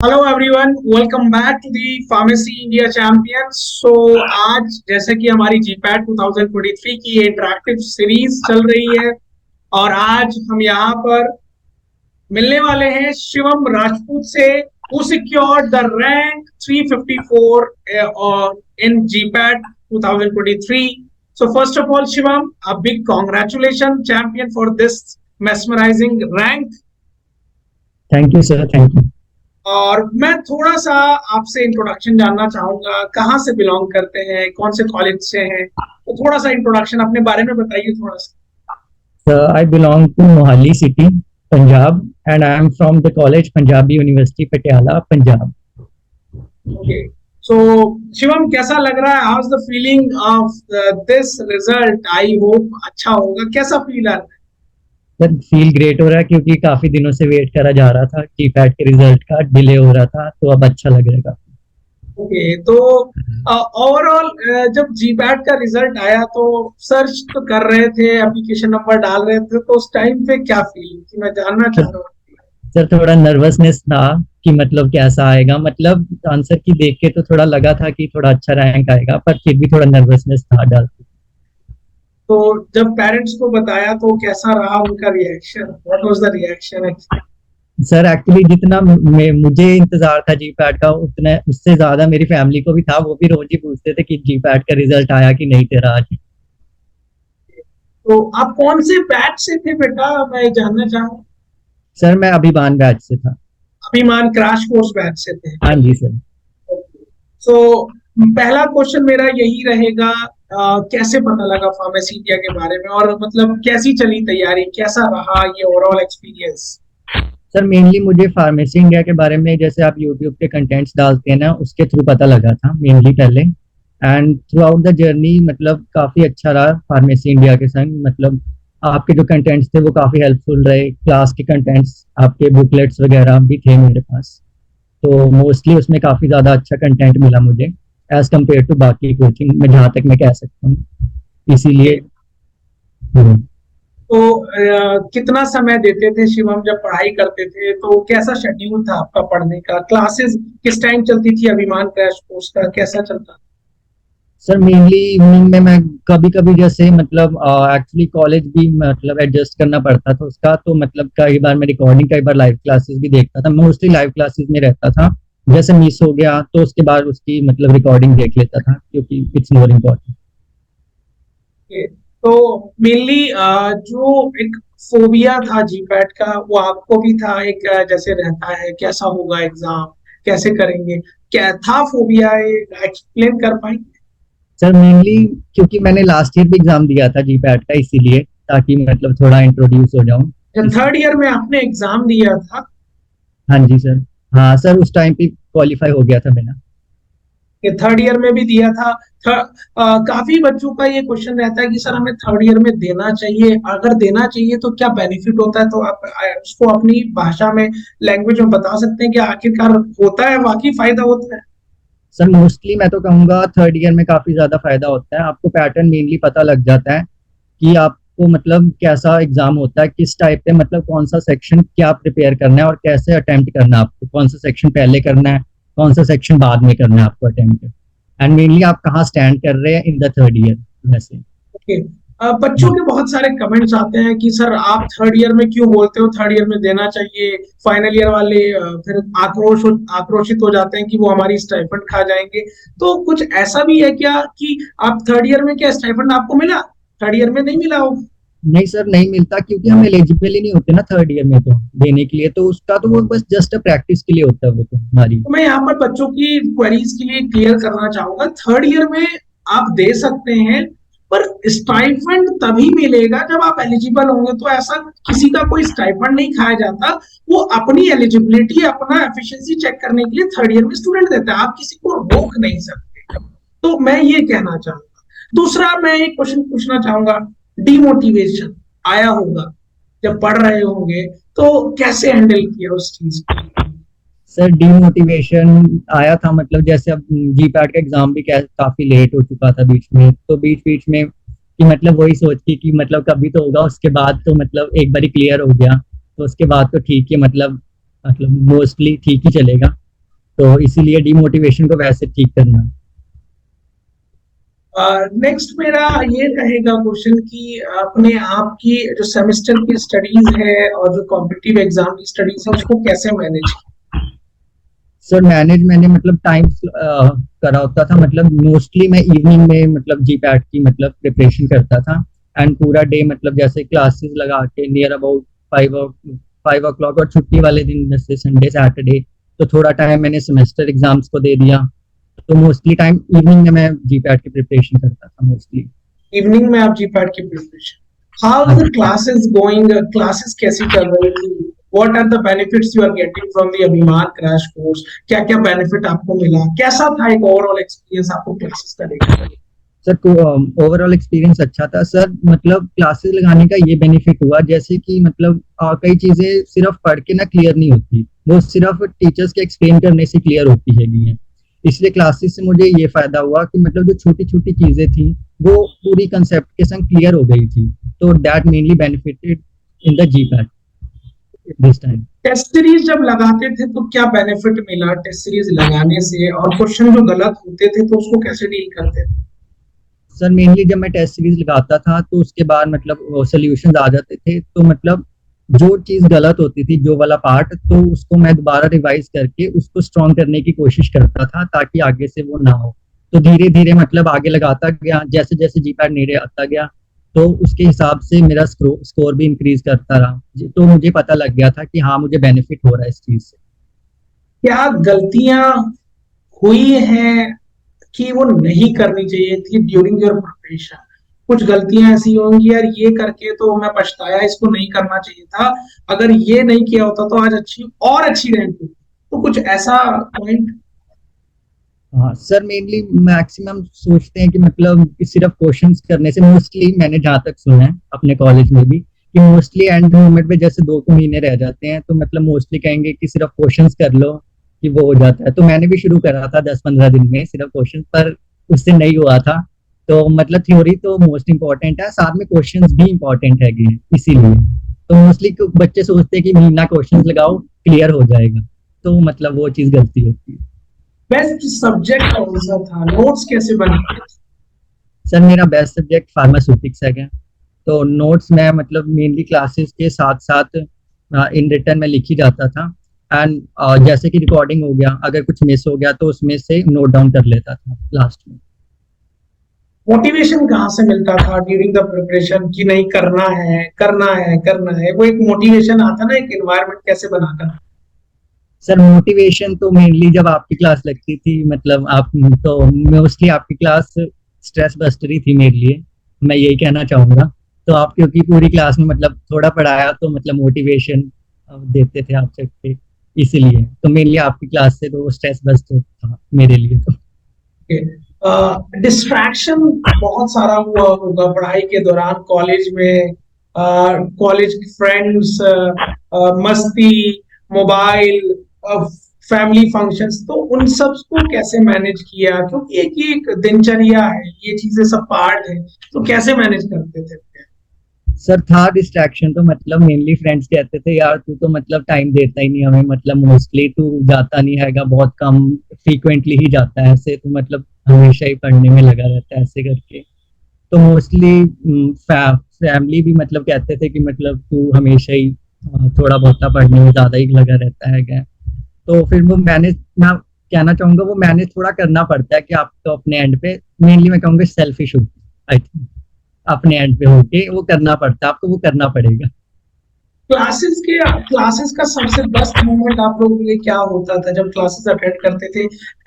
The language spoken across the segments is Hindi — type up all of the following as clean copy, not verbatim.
Hello everyone, welcome back to the pharmacy India champions. So आज जैसे कि हमारी जीपैट 2023 की इंटरैक्टिव सीरीज चल रही है और आज हम यहाँ पर मिलने वाले हैं शिवम राजपूत से, who secured the rank 354 in GPAT 2023. So first of all, Shivam, a big congratulations, champion, for this mesmerizing rank. Thank you sir, thank you. और मैं थोड़ा सा आपसे इंट्रोडक्शन जानना चाहूंगा, कहाँ से बिलोंग करते हैं, कौन से कॉलेज से हैं, तो थोड़ा सा इंट्रोडक्शन अपने बारे में बताइए थोड़ा सा। Sir, I belong to Mohali city, Punjab, and I am from the college Punjabi university Patiala, Punjab. Okay, so Shivam, कैसा लग रहा है? How is the feeling of this result? I hope अच्छा होगा। कैसा फील आ रहा है? सर, फील ग्रेट हो रहा है क्योंकि काफी दिनों से वेट करा जा रहा था, जीपैट के रिजल्ट का डिले हो रहा था, तो अब अच्छा लग रहा है। ओके, तो ओवरऑल जब जीपैट का रिजल्ट आया तो सर्च तो कर रहे थे, एप्लीकेशन नंबर डाल रहे थे, तो उस टाइम पे क्या फील थी, मैं जानना चाह सर, रहा हूँ। सर थोड़ा नर्वसनेस था कि मतलब कैसा आएगा, मतलब आंसर की देख के तो थोड़ा लगा था कि थोड़ा अच्छा रैंक आएगा, पर फिर भी थोड़ा नर्वसनेस था डाल। तो जब पेरेंट्स को बताया तो कैसा रहा उनका reaction? What was the reaction? Sir actually जितना मुझे इंतजार था जी पैट का, उतना उससे ज्यादा मेरी फैमिली को भी था। वो भी रोज ही पूछते थे कि जी पैट का रिजल्ट आया कि नहीं तेरा आज। तो आप कौन से बैच से थे बेटा, मैं जानना चाहूँ। सर मैं अभिमान बैच से था। अभिमान क्रैश कोर्स बैच से थे। हाँ जी सर। तो पहला क्वेश्चन मेरा यही रहेगा, कैसे पता लगा फार्मेसी इंडिया के बारे में, और मतलब कैसी चली तैयारी, कैसा रहा ये ओवरऑल एक्सपीरियंस? सर मेनली मुझे फार्मेसी इंडिया के बारे में, जैसे आप यूट्यूब पे कंटेंट्स डालते हैं ना, उसके थ्रू पता लगा था मेनली पहले। And through out the journey मतलब काफी अच्छा रहा फार्मेसी इंडिया के संग। मतलब आपके जो कंटेंट्स थे वो काफी हेल्पफुल रहे, क्लास के कंटेंट्स, आपके बुकलेट्स वगैरह भी थे मेरे पास। तो मोस्टली उसमें काफी ज्यादा अच्छा कंटेंट मिला मुझे एज कम्पेयर टू बाकी कोचिंग में, जहाँ तक मैं कह सकता हूँ। इसीलिए तो कितना समय देते थे शिवम जब पढ़ाई करते थे? तो कैसा शेड्यूल था आपका पढ़ने का? क्लासेस किस टाइम चलती थी? अभिमान क्रैश कोर्स का कैसा चलता था? सर मेनली इवनिंग में मैं कभी कभी जैसे मतलब एक्चुअली कॉलेज भी मतलब एडजस्ट करना पड़ता था उसका, तो मतलब कई बार मैं रिकॉर्डिंग, कई बार लाइव क्लासेस भी देखता था। मोस्टली लाइव क्लासेस में रहता था, जैसे मिस हो गया तो उसके बाद उसकी मतलब रिकॉर्डिंग देख लेता था, क्योंकि इट्स मोर इम्पोर्टेंट। तो मेनली जो एक फोबिया था जीपैट का, वो आपको भी था? एक जैसे रहता है कैसा होगा एग्जाम, कैसे करेंगे, क्या था फोबिया, एक्सप्लेन कर पाएंगे? सर मेनली क्योंकि मैंने लास्ट ईयर भी एग्जाम दिया था जी पैट का, इसीलिए ताकि मतलब थोड़ा इंट्रोड्यूस हो जाऊं। जब थर्ड ईयर में आपने एग्जाम दिया था? हाँ जी सर। हाँ सर, उस टाइम पे क्वालिफाई हो गया था मेरा। ये थर्ड ईयर में भी दिया था? काफी बच्चों का ये क्वेश्चन रहता है कि सर हमें थर्ड ईयर में देना चाहिए, अगर देना चाहिए तो क्या बेनिफिट होता है? तो आप उसको अपनी भाषा में, लैंग्वेज में बता सकते हैं कि आखिरकार होता है, वाकई फायदा होता है? सर मोस्टली मैं तो कहूंगा थर्ड ईयर में काफी ज्यादा फायदा होता है। आपको पैटर्न मेनली पता लग जाता है कि आपको मतलब कैसा एग्जाम होता है, किस टाइप पे, मतलब कौन सा सेक्शन क्या प्रिपेयर करना है और कैसे अटेम्प्ट करना है आपको, कौन सा सेक्शन पहले करना है, कौन सा सेक्शन बाद में करना है आपको अटेम्प्ट, एंड मेनली आप कहाँ स्टैंड कर रहे हैं इन द थर्ड ईयर वैसे। ओके, बच्चों के बहुत सारे कमेंट्स आते हैं कि सर आप थर्ड ईयर में क्यों बोलते हो थर्ड ईयर में देना चाहिए? फाइनल ईयर वाले फिर आक्रोशित हो जाते हैं कि वो हमारी स्टाइपेंड खा जाएंगे। तो कुछ ऐसा भी है क्या कि आप थर्ड ईयर में, क्या स्टाइपेंड आपको मिला? थर्ड ईयर में नहीं मिला हो? नहीं सर, नहीं मिलता, क्योंकि हम एलिजिबल ही नहीं होते ना थर्ड ईयर में तो देने के लिए। तो उसका तो वो बस जस्ट प्रैक्टिस के लिए होता है वो तो हमारी। तो मैं यहाँ पर बच्चों की क्वेरीज के लिए क्लियर करना चाहूंगा, थर्ड ईयर में आप दे सकते हैं, पर स्टाइफंड तभी मिलेगा जब आप एलिजिबल होंगे। तो ऐसा किसी का कोई स्टाइफंड नहीं खाया जाता, वो अपनी एलिजिबिलिटी, अपना एफिशिएंसी चेक करने के लिए थर्ड ईयर में स्टूडेंट देता है, आप किसी को रोक नहीं सकते। तो मैं ये कहना चाहूंगा। दूसरा मैं एक क्वेश्चन पूछना चाहूंगा, डिमोटिवेशन आया होगा जब पढ़ रहे होंगे, तो कैसे हैंडल किया उस चीज को? सर डीमोटिवेशन आया था, मतलब जैसे अब जी पैट का एग्जाम भी काफी लेट हो चुका था बीच में, तो बीच बीच में कि मतलब वही सोच के कि मतलब कभी तो होगा, उसके बाद तो मतलब एक बार क्लियर हो गया तो उसके बाद तो ठीक है, मतलब मोस्टली ठीक ही चलेगा। तो इसीलिए डिमोटिवेशन को वैसे ठीक करना। नेक्स्ट मेरा ये रहेगा क्वेश्चन कि अपने आप की जो सेमेस्टर की स्टडीज है और जो कॉम्पिटिटिव एग्जाम की स्टडीज है उसको कैसे मैनेज किया? सर मैनेज मैंने मतलब टाइम करा होता था, मतलब मोस्टली मैं इवनिंग में मतलब जीपैट की मतलब प्रिपरेशन करता था। एंड पूरा डे मतलब जैसे क्लासेस लगा के नियर अबाउट 5 o'clock, और छुट्टी वाले दिन जैसे संडे सैटरडे तो थोड़ा टाइम मैंने सेमेस्टर एग्जाम्स को दे दिया। तो मोस्टली टाइम इवनिंग में मैं जीपैट की प्रिपरेशन करता था मोस्टली। इवनिंग में आप जीपैट की प्रिपरेशन, हाउ हाँ द जी। क्लासेस गोइंग, क्लासेस कैसी चल रही थी? What are the benefits you are getting from the Abhiman crash course? क्या क्या बेनिफिट आपको मिला? कैसा था एक ओवरऑल एक्सपीरियंस आपको क्लासेस का लेकर? सर ओवरऑल एक्सपीरियंस अच्छा था सर, मतलब क्लासेस लगाने का ये बेनिफिट हुआ जैसे कि मतलब कई चीजें सिर्फ पढ़ के ना क्लियर नहीं होती, वो सिर्फ टीचर्स के एक्सप्लेन करने से क्लियर होती है। इसलिए क्लासेस से मुझे ये फायदा हुआ कि मतलब जो छोटी छोटी चीजें थी वो पूरी कंसेप्ट के संग क्लियर हो गई थी। तो that mainly benefited in the GPAT this time. Test series जब लगाते थे तो क्या बेनिफिट मिला टेस्ट सीरीज लगाने से, और क्वेश्चन जो गलत होते थे तो उसको कैसे डील करते थे? सर मेनली जब मैं टेस्ट सीरीज लगाता था तो उसके बाद मतलब सोल्यूशन आ जाते थे, तो मतलब जो चीज गलत होती थी जो वाला पार्ट, तो उसको मैं दोबारा रिवाइज करके उसको स्ट्रॉन्ग करने की कोशिश करता था ताकि आगे से वो ना हो। तो धीरे धीरे मतलब आगे लगाता गया, जैसे जैसे जीपैड नेड़े आता गया तो उसके हिसाब से मेरा स्कोर भी इंक्रीज करता रहा। तो मुझे पता लग गया था कि हाँ मुझे बेनिफिट हो रहा है इस चीज से। क्या गलतियां हुई हैं कि वो नहीं करनी चाहिए थी ड्यूरिंग योर प्रिपरेशन? कुछ गलतियां ऐसी होंगी यार, ये करके तो मैं पछताया, इसको नहीं करना चाहिए था, अगर ये नहीं किया होता तो आज अच्छी और अच्छी रैंक होती। तो कुछ ऐसा पॉइंट? हाँ सर, मेनली मैक्सिमम सोचते हैं कि मतलब कि सिर्फ क्वेश्चंस करने से, मोस्टली मैंने जहाँ तक सुना है अपने कॉलेज में भी कि मोस्टली एंड मोमेंट पे जैसे 2 महीने रह जाते हैं तो मतलब मोस्टली कहेंगे कि सिर्फ क्वेश्चंस कर लो कि वो हो जाता है। तो मैंने भी शुरू करा था 10-15 दिन में सिर्फ क्वेश्चन, पर उससे नहीं हुआ था। तो मतलब थ्योरी तो मोस्ट इंपॉर्टेंट है, साथ में क्वेश्चंस भी इंपॉर्टेंट है इसीलिए। तो मोस्टली बच्चे सोचते हैं कि महीना क्वेश्चंस लगाओ क्लियर हो जाएगा, तो मतलब वो चीज गलती होती है। बेस्ट सब्जेक्ट कौन सा था? नोट्स कैसे बनाते थे? सर मेरा बेस्ट सब्जेक्ट फार्मास्यूटिक्स है। तो नोट्स मैं मतलब मेनली क्लासेस के साथ साथ इन रिटर्न में लिख ही जाता था। एंड जैसे कि रिकॉर्डिंग हो गया, अगर कुछ मिस हो गया तो उसमें से नोट डाउन कर लेता था लास्ट में। मोटिवेशन कहाँ से मिलता था ड्यूरिंग द प्रिपरेशन कि नहीं करना है करना है करना है? वो एक मोटिवेशन आता ना, एक एनवायरनमेंट कैसे बनाता? सर मोटिवेशन तो मेनली जब आपकी क्लास लगती थी, मतलब आप तो मोस्टली आपकी क्लास स्ट्रेस बस्टर ही थी मेरे लिए, मैं यही कहना चाहूंगा। तो आप क्योंकि पूरी क्लास में मतलब थोड़ा पढ़ाया तो मतलब मोटिवेशन देते थे आप सबके, इसीलिए तो मेनली आपकी क्लास से तो स्ट्रेस बस्टर था मेरे लिए तो। डिस्ट्रैक्शन बहुत सारा हुआ होगा पढ़ाई के दौरान, कॉलेज में, कॉलेज की फ्रेंड्स, मस्ती, मोबाइल, फैमिली फंक्शंस, तो उन सब को कैसे मैनेज किया? क्योंकि एक दिनचर्या है, ये चीजें सब पार्ट है, तो कैसे मैनेज करते थे? सर था डिस्ट्रैक्शन तो मतलब मेनली फ्रेंड्स कहते थे यार तू तो मतलब टाइम देता ही नहीं हमें, मतलब मोस्टली तू जाता नहीं हैगा, बहुत कम फ्रीक्वेंटली ही जाता है ऐसे, तो मतलब हमेशा ही पढ़ने में लगा रहता है ऐसे करके। तो मोस्टली फैमिली भी मतलब कहते थे कि मतलब तू हमेशा ही थोड़ा बहुत पढ़ने में ज्यादा ही लगा रहता है क्या। तो फिर वो मैनेज, मैं कहना चाहूंगा वो मैनेज थोड़ा करना पड़ता है कि आपको अपने एंड पे, मेनली मैं कहूँगा सेल्फिश आई थिंक, अपने एंड पे होके वो करना पड़ता है, आपको वो करना पड़ेगा। क्लासेस का सबसे बेस्ट मोमेंट आप लोगों के लिए क्या होता था जब क्लासेस अटेंड करते थे?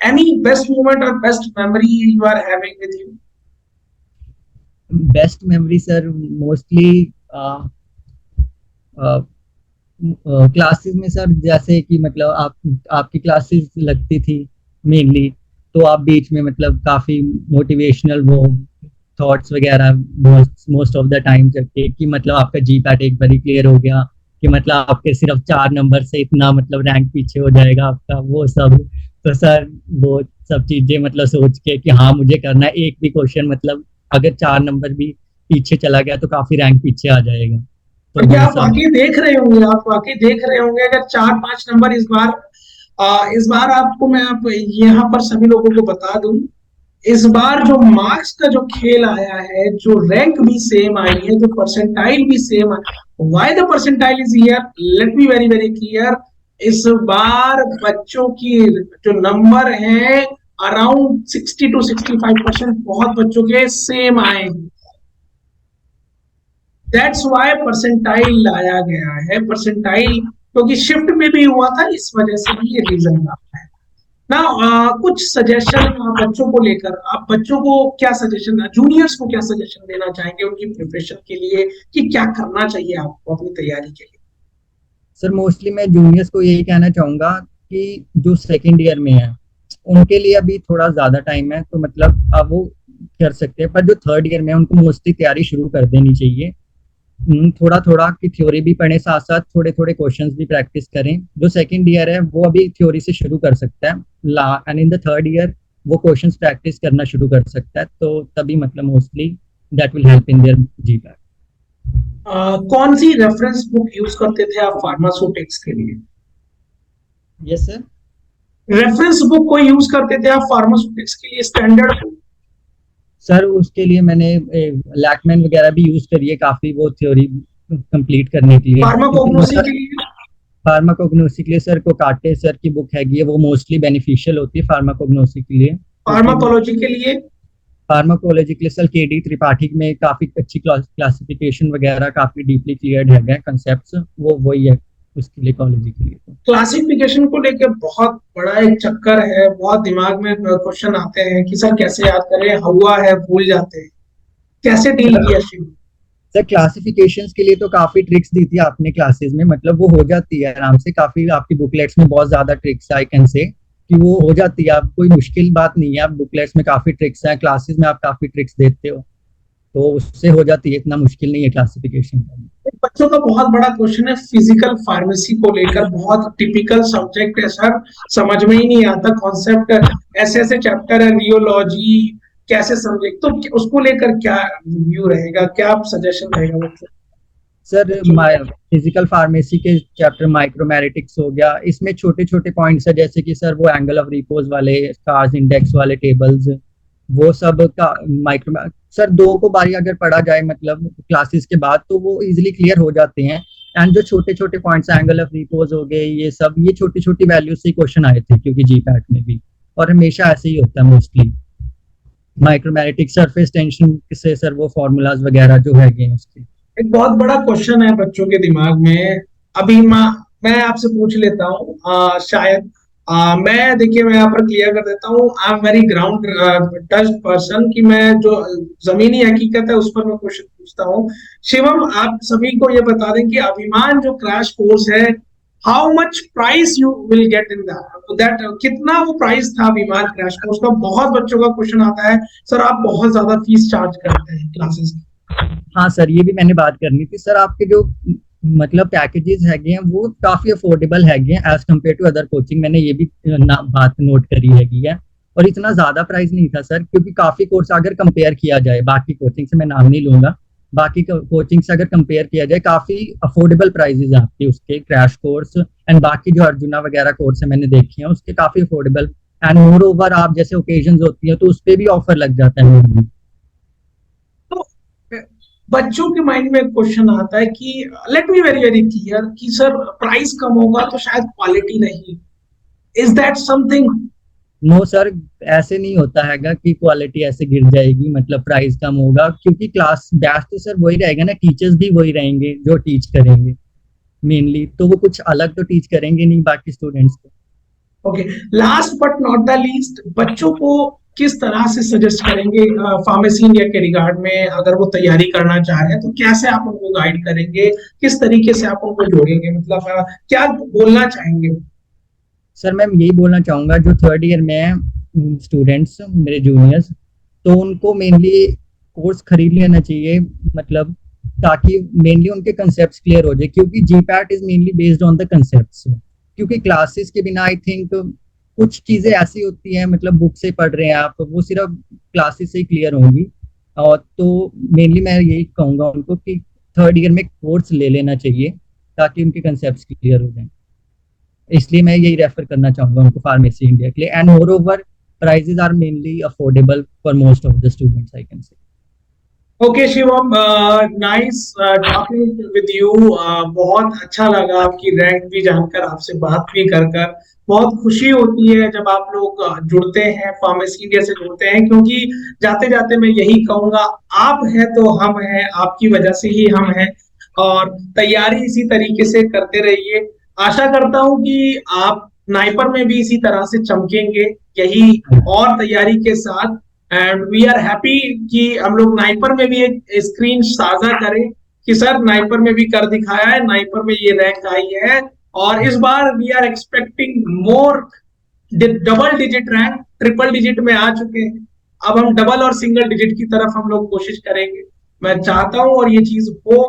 एनी बेस्ट मोमेंट और best memory you are having with you? Best memory sir mostly classes में सर, जैसे कि मतलब आपकी क्लासेस लगती थी मेनली, तो आप बीच में मतलब काफी मोटिवेशनल वो थॉट्स वगैरह मोस्ट ऑफ द टाइम करके कि मतलब आपका जी पैट एक बार क्लियर हो गया कि मतलब आपके सिर्फ 4 नंबर से इतना मतलब रैंक पीछे हो जाएगा आपका वो सब। तो सर वो सब चीजें मतलब सोच के कि हाँ मुझे करना है, एक भी क्वेश्चन मतलब अगर 4 नंबर भी पीछे चला गया तो काफी रैंक पीछे आ जाएगा। तो और क्या वो आप सब। वाकई देख रहे होंगे, आप वाकई देख रहे होंगे अगर 4-5 नंबर इस बार इस बार आपको मैं आप यहाँ पर सभी लोगों को बता दूं, इस बार जो मार्क्स का जो खेल आया है, जो रैंक भी सेम आई है, जो परसेंटाइल भी सेम है। Why the percentile is here, late me very very clear. इस बार बच्चों की जो नंबर है अराउंड 60 to 65%, बहुत बच्चों के सेम आए हैं। दैट्स वाई परसेंटाइल लाया गया है। परसेंटाइल क्योंकि शिफ्ट में भी हुआ था, इस वजह से भी ये रीजन रहा है ना। कुछ सजेशन बच्चों को लेकर, आप बच्चों को क्या सजेशन, जूनियर्स को क्या सजेशन देना चाहेंगे उनकी प्रिपरेशन के लिए, कि क्या करना चाहिए आपको अपनी तैयारी के लिए? सर मोस्टली मैं जूनियर्स को यही कहना चाहूंगा कि जो सेकेंड ईयर में है उनके लिए अभी थोड़ा ज्यादा टाइम है, तो मतलब अब वो कर सकते हैं, पर जो थर्ड ईयर में है उनको मोस्टली तैयारी शुरू कर देनी चाहिए। थोड़ा थोड़ा की थ्योरी भी पढ़े, साथ साथ थोड़े थोड़े क्वेश्चंस भी प्रैक्टिस करें। जो सेकंड ईयर है वो अभी थ्योरी से शुरू कर सकता है, law and in the third year वो क्वेश्चंस प्रैक्टिस करना शुरू कर सकता है, तो तभी मतलब mostly that will help in their GPAT. कौन सी रेफरेंस बुक यूज करते थे आप फार्मास्यूटिक्स के लिए? Yes sir. रेफरेंस बुक को यूज करते थे आप फार्मास्यूटिक्स के लिए, स्टैंडर्ड बुक? सर उसके लिए मैंने लैकमैन वगैरह भी यूज करी है काफी, वो थ्योरी कंप्लीट करने के लिए, क्योंकि फार्माकोग्नोसी मतलब के लिए? फार्माकोग्नोसी के लिए सर कोकाटे सर की बुक हैगी है, वो मोस्टली बेनिफिशियल होती है फार्माकोग्नोसी के लिए, क्योंकि वो फार्माकोलॉजी के लिए? फार्माकोलॉजी के लिए सर केडी त्रिपाठी में काफी अच्छी क्लासिफिकेशन वगैरह काफी डीपली क्लियर्ड है कंसेप्ट, वो वही है उसके लिए कॉलेज के लिए। तो क्लासिफिकेशन को लेकर बहुत बड़ा एक चक्कर है, बहुत दिमाग में क्वेश्चन आते हैं कि सर कैसे याद करें, हुआ है भूल जाते हैं, कैसे डील सर किया शिव? सर क्लासिफिकेशंस के लिए तो काफी ट्रिक्स दी थी आपने क्लासेस में, मतलब वो हो जाती है आराम से, काफी आपकी बुकलेट्स में बहुत ज्यादा ट्रिक्स आई कैन से कि वो हो जाती है, आप कोई मुश्किल बात नहीं है, आप बुकलेट्स में काफी ट्रिक्स हैं, क्लासेस में आप काफी ट्रिक्स देते हो, तो उससे हो जाती है, इतना मुश्किल नहीं है क्लासिफिकेशन करना। बच्चों का बहुत बड़ा क्वेश्चन है फिजिकल फार्मेसी को लेकर, बहुत टिपिकल सब्जेक्ट है सर, समझ में ही नहीं आता कॉन्सेप्ट, ऐसे ऐसे चैप्टर है, रियोलॉजी कैसे समझे, तो उसको लेकर क्या रिव्यू रहेगा, क्या सजेशन रहेगा बच्चों सर बच्चों को? फिजिकल फार्मेसी के चैप्टर माइक्रोमैरिटिक्स हो गया, इसमें छोटे छोटे पॉइंट्स है, जैसे कि सर वो एंगल ऑफ रिपोज वाले, स्टार्स इंडेक्स वाले टेबल्स, वो सब का माइक्रो सर दो को बारी अगर पढ़ा जाए मतलब क्लासेस के बाद तो वो इजीली क्लियर हो जाते हैं। एंड जो छोटे छोटे पॉइंट्स एंगल ऑफ रिपोज हो गए, ये सब ये छोटी छोटी वैल्यू से क्वेश्चन आए थे क्योंकि जीपैट में भी, और हमेशा ऐसे ही होता है मोस्टली। माइक्रोमैग्नेटिक सरफेस टेंशन से सर वो फॉर्मूलाज वगैरह जो है उसके। एक बहुत बड़ा क्वेश्चन है बच्चों के दिमाग में। अभी मैं आपसे पूछ लेता हूँ, शायद मैं, देखिए मैं यहाँ पर क्लियर कर देता हूँ, I am very ground touch person, कि मैं जो जमीनी हकीकत है उस पर मैं क्वेश्चन पूछता हूँ। शिवम, आप सभी को ये बता दें कि अभिमान जो क्रैश कोर्स है, how much price you will get in that, कितना वो प्राइस था अभिमान क्रैश कोर्स का? बहुत बच्चों का क्वेश्चन आता है, सर आप बहुत ज्यादा फीस चार्ज करते हैं क्लासेस की। हाँ सर, ये भी मैंने बात करनी थी सर, आपके जो मतलब पैकेजेस हैगे हैं वो काफी अफोर्डेबल हैगे हैं as compare to other coaching, मैंने ये भी बात नोट करी हैगी है, और इतना ज्यादा प्राइस नहीं था सर, क्योंकि काफी कोर्स अगर कंपेयर किया जाए बाकी कोचिंग से, मैं नाम नहीं लूंगा, बाकी कोचिंग से अगर कंपेयर किया जाए काफी अफोर्डेबल प्राइजेस हैं आपके उसके क्रैश कोर्स, एंड बाकी जो अर्जुना वगैरह कोर्स है मैंने देखे हैं उसके काफी अफोर्डेबल, एंड मोर ओवर आप जैसे ओकेजन होती है तो उस पर भी ऑफर लग जाता है। तो बच्चों के माइंड में क्वेश्चन आता है कि let me very very clear, कि सर प्राइस कम होगा तो शायद क्वालिटी नहीं, is that something? No sir, ऐसे नहीं होता हैगा कि क्वालिटी ऐसे गिर जाएगी मतलब प्राइस कम होगा, क्योंकि क्लास बैच तो सर वही रहेगा ना, टीचर्स भी वही रहेंगे जो टीच करेंगे मेनली, तो वो कुछ अलग तो टीच करेंगे नहीं बाकी स्टूडेंट्स को। Okay, last but not the least, बच्चों को किस तरह से सजेस्ट करेंगे फार्मेसी इंडिया के रिगार्ड में, अगर वो तैयारी करना चाह रहे हैं तो कैसे आप उनको गाइड करेंगे, किस तरीके से आप उनको जोड़ेंगे, मतलब क्या बोलना चाहेंगे? सर मैं यही बोलना चाहूंगा, जो थर्ड ईयर में है स्टूडेंट्स मेरे जूनियर्स, तो उनको मेनली कोर्स खरीद लेना चाहिए, मतलब ताकि मेनली उनके कंसेप्ट क्लियर हो जाए, क्योंकि GPAT is mainly based on the concept, क्योंकि क्लासेस के बिना आई थिंक कुछ चीजें ऐसी होती हैं, मतलब बुक से पढ़ रहे हैं आप, वो सिर्फ क्लासेस से ही क्लियर होंगी, और तो मेनली मैं यही कहूंगा उनको कि थर्ड ईयर में कोर्स ले लेना चाहिए ताकि उनके कंसेप्ट क्लियर हो जाए। इसलिए मैं यही रेफर करना चाहूंगा उनको फार्मेसी इंडिया के लिए। And moreover prices are mainly affordable for most of the students, I can say. Okay Shivam, nice talking with you. बहुत अच्छा लगा आपकी रैंक भी जानकर, आपसे बात भी कर कर। बहुत खुशी होती है जब आप लोग जुड़ते हैं, फार्मेसी इंडिया से जुड़ते हैं, क्योंकि जाते जाते मैं यही कहूंगा, आप हैं तो हम हैं, आपकी वजह से ही हम हैं। और तैयारी इसी तरीके से करते रहिए। आशा करता हूं कि आप नाइपर में भी इसी तरह से चमकेंगे, यही और तैयारी के साथ। एंड वी आर हैप्पी कि हम लोग नाइपर में भी एक स्क्रीन साझा करें कि सर नाइपर में भी कर दिखाया है, नाइपर में ये रैंक आई है। और इस बार we are expecting more, double digit rank, triple digit में आ चुके हैं, अब हम डबल और सिंगल डिजिट की तरफ हम लोग कोशिश करेंगे। मैं चाहता हूं और ये चीज हो,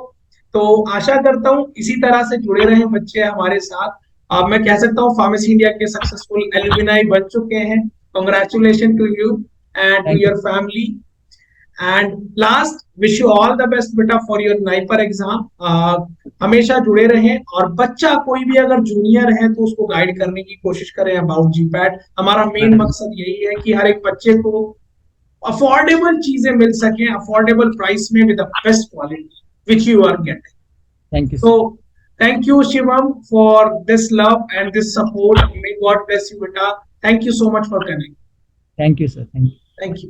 तो आशा करता हूं इसी तरह से जुड़े रहें बच्चे हमारे साथ। अब मैं कह सकता हूं फार्मेसी इंडिया के सक्सेसफुल एलुमिनाई बन चुके हैं। Congratulation to you and to thank your you. family. And last, wish you all the best beta for your NIPER exam. हमेशा जुड़े रहें, और बच्चा कोई भी अगर जूनियर है तो उसको गाइड करने की कोशिश करें अबाउट जीपैड। हमारा मेन मकसद यही है कि हर एक बच्चे को अफोर्डेबल चीजें मिल सके, अफोर्डेबल प्राइस में with the best quality which you are getting. Thank you So sir. thank you Shivam for this love and this support. May God bless you beta. Thank you so much for coming. Thank you sir. Thank you. Thank you.